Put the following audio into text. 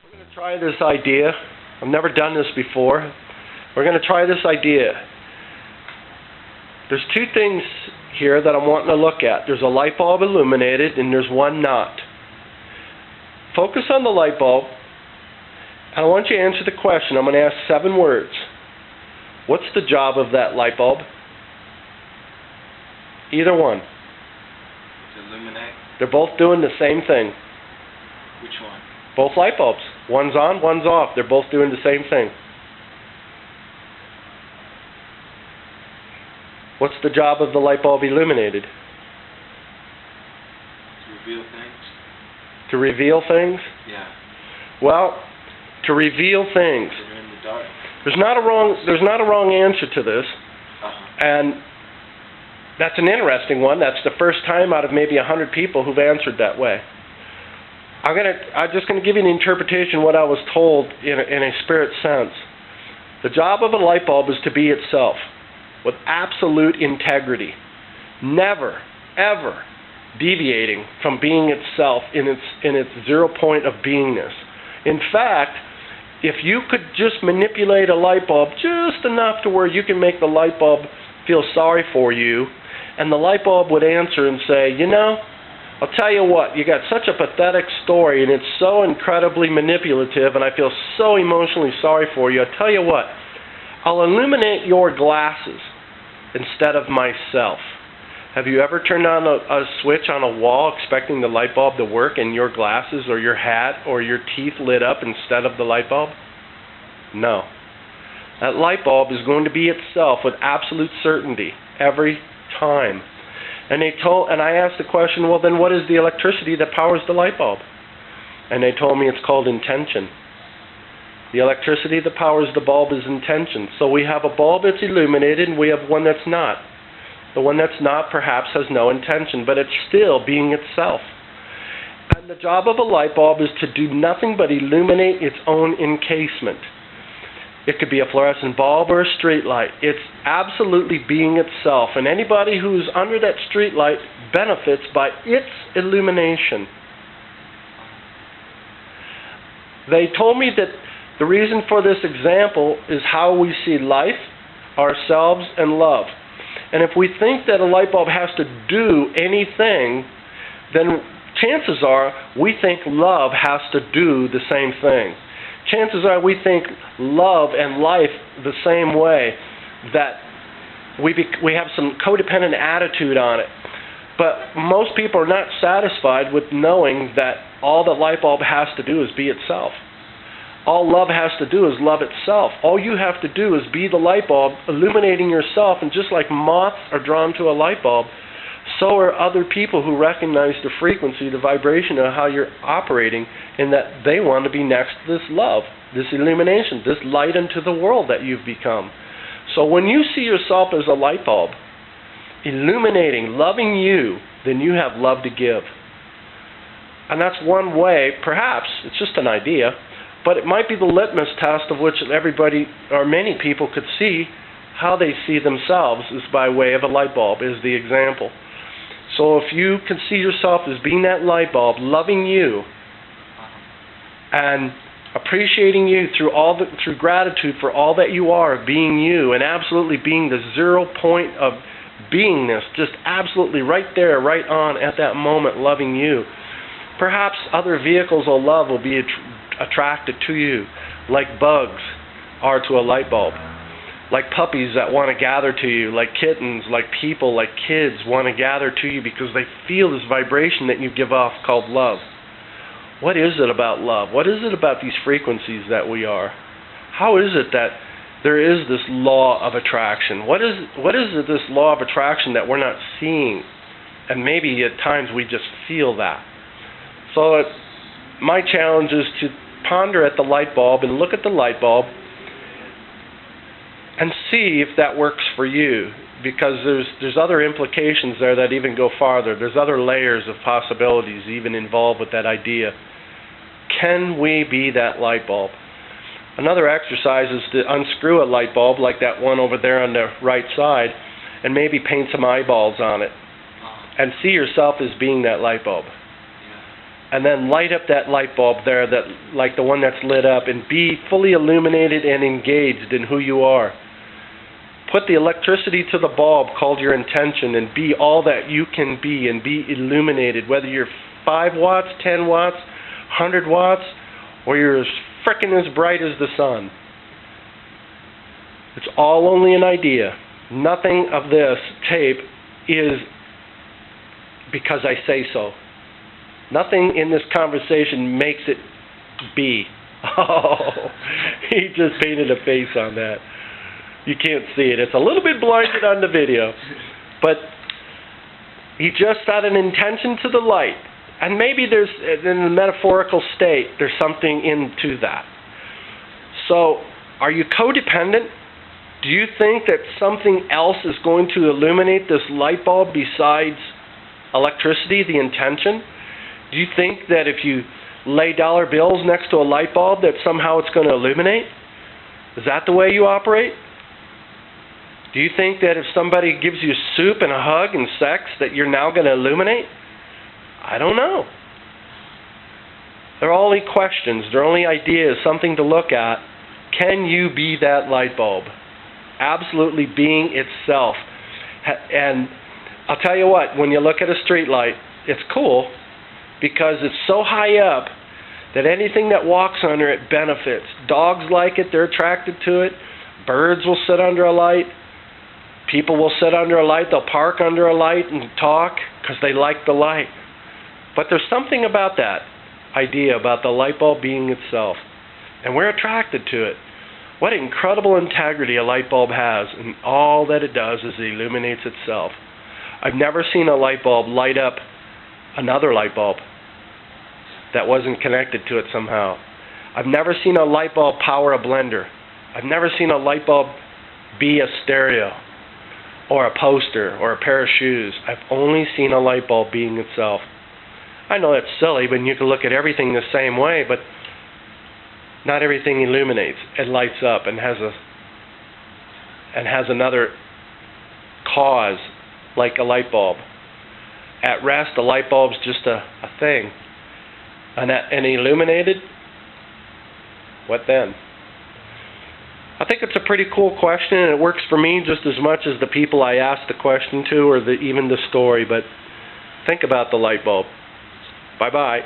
We're going to try this idea. I've never done this before. We're going to try this idea. There's two things here that I'm wanting to look at. There's a light bulb illuminated and there's one not. Focus on the light bulb, and I want you to answer the question. I'm going to ask 7 words. What's the job of that light bulb? Either one. To illuminate. They're both doing the same thing. Which one? Both light bulbs. One's on, one's off. They're both doing the same thing. What's the job of the light bulb illuminated? To reveal things. To reveal things? Yeah. Well, to reveal things. They're in the dark. There's not a wrong answer to this. And that's an interesting one. That's the first time out of maybe 100 people who've answered that way. I'm just going to give you an interpretation of what I was told in a spirit sense. The job of a light bulb is to be itself with absolute integrity. Never, ever deviating from being itself in its 0 point of beingness. In fact, if you could just manipulate a light bulb just enough to where you can make the light bulb feel sorry for you, and the light bulb would answer and say, you know, I'll tell you what, you got such a pathetic story and it's so incredibly manipulative and I feel so emotionally sorry for you. I'll tell you what, I'll illuminate your glasses instead of myself. Have you ever turned on a switch on a wall expecting the light bulb to work and your glasses or your hat or your teeth lit up instead of the light bulb? No. That light bulb is going to be itself with absolute certainty every time. And I asked the question, well then what is the electricity that powers the light bulb? And they told me it's called intention. The electricity that powers the bulb is intention. So we have a bulb that's illuminated and we have one that's not. The one that's not perhaps has no intention, but it's still being itself. And the job of a light bulb is to do nothing but illuminate its own encasement. It could be a fluorescent bulb or a street light. It's absolutely being itself. And anybody who's under that street light benefits by its illumination. They told me that the reason for this example is how we see life, ourselves, and love. And if we think that a light bulb has to do anything, then chances are we think love has to do the same thing. Chances are we think love and life the same way, that we have some codependent attitude on it. But most people are not satisfied with knowing that all the light bulb has to do is be itself. All love has to do is love itself. All you have to do is be the light bulb, illuminating yourself, and just like moths are drawn to a light bulb, so are other people who recognize the frequency, the vibration of how you're operating, and that they want to be next to this love, this illumination, this light into the world that you've become. So when you see yourself as a light bulb, illuminating, loving you, then you have love to give. And that's one way, perhaps, it's just an idea, but it might be the litmus test of which everybody, or many people, could see how they see themselves is by way of a light bulb, is the example. So if you can see yourself as being that light bulb, loving you, and appreciating you through gratitude for all that you are, being you, and absolutely being the 0 point of beingness, just absolutely right there, right on at that moment, loving you, perhaps other vehicles of love will be attracted to you, like bugs are to a light bulb. Like puppies that want to gather to you, like kittens, like people, like kids want to gather to you because they feel this vibration that you give off called love. What is it about love? What is it about these frequencies that we are? How is it that there is this law of attraction? What is it, this law of attraction that we're not seeing? And maybe at times we just feel that. So my challenge is to ponder at the light bulb and look at the light bulb and see if that works for you, because there's other implications there that even go farther. There's other layers of possibilities even involved with that idea. Can we be that light bulb? Another exercise is to unscrew a light bulb like that one over there on the right side and maybe paint some eyeballs on it and see yourself as being that light bulb. and then light up that light bulb there, that like the one that's lit up, and be fully illuminated and engaged in who you are. Put the electricity to the bulb called your intention, and be all that you can be, and be illuminated, whether you're 5 watts, 10 watts, 100 watts, or you're as frickin' as bright as the sun. It's all only an idea. Nothing of this tape is because I say so. Nothing in this conversation makes it be. Oh, he just painted a face on that. You can't see it. It's a little bit blinded on the video. But he just had an intention to the light. And maybe there's, in the metaphorical state, there's something into that. So, are you codependent? Do you think that something else is going to illuminate this light bulb besides electricity, the intention? Do you think that if you lay dollar bills next to a light bulb that somehow it's going to illuminate? Is that the way you operate? Do you think that if somebody gives you soup and a hug and sex that you're now going to illuminate? I don't know. They're only questions. They're only ideas, something to look at. Can you be that light bulb? Absolutely being itself. And I'll tell you what, when you look at a street light, it's cool because it's so high up that anything that walks under it benefits. Dogs like it, they're attracted to it. Birds will sit under a light. People will sit under a light. They'll park under a light and talk because they like the light. But there's something about that idea, about the light bulb being itself. And we're attracted to it. What incredible integrity a light bulb has, and all that it does is it illuminates itself. I've never seen a light bulb light up another light bulb that wasn't connected to it somehow. I've never seen a light bulb power a blender. I've never seen a light bulb be a stereo or a poster or a pair of shoes. I've only seen a light bulb being itself. I know that's silly, but you can look at everything the same way, but not everything illuminates. It lights up and has another cause, like a light bulb. At rest, a light bulb's just a thing. And illuminated, what then? I think it's a pretty cool question, and it works for me just as much as the people I asked the question to, or even the story. But think about the light bulb. Bye-bye.